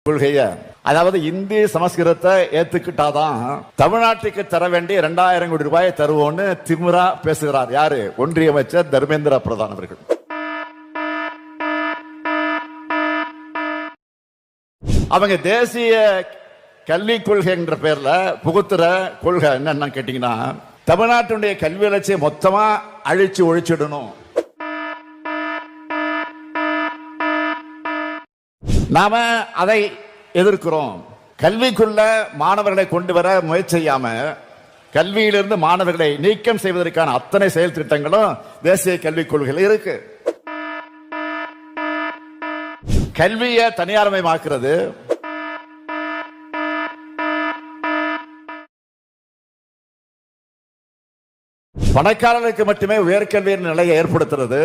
கொள்கைய, அதாவது இந்தி சமஸ்கிருதத்தை ஏத்துக்கிட்டாதான் தமிழ்நாட்டுக்கு தர வேண்டிய 2000 கோடி ரூபாயை தருவோம்னு திமிரா பேசுகிறார். யாரு? ஒன்றிய அமைச்சர் தர்மேந்திர பிரதான் அவர்கள். அவங்க தேசிய கல்விக் கொள்கை என்ற பேர்ல புகுத்துற கொள்கை என்னன்னு கேட்டீங்கன்னா, தமிழ்நாட்டுடைய கல்வி வளர்ச்சியை மொத்தமா அழிச்சு ஒழிச்சிடணும். நாம அதை எதிர்க்கிறோம். கல்விக்குள்ள மாணவர்களை கொண்டு வர முயற்சி செய்யாம கல்வியிலிருந்து மாணவர்களை நீக்கம் செய்வதற்கான அத்தனை செயல் திட்டங்களும் தேசிய கல்விக் கொள்கையில் இருக்கு. கல்வியை தனியார்மயமாக்குறது, பணக்காரர்களுக்கு மட்டுமே உயர்கல்வியின் நிலையை ஏற்படுத்துறது,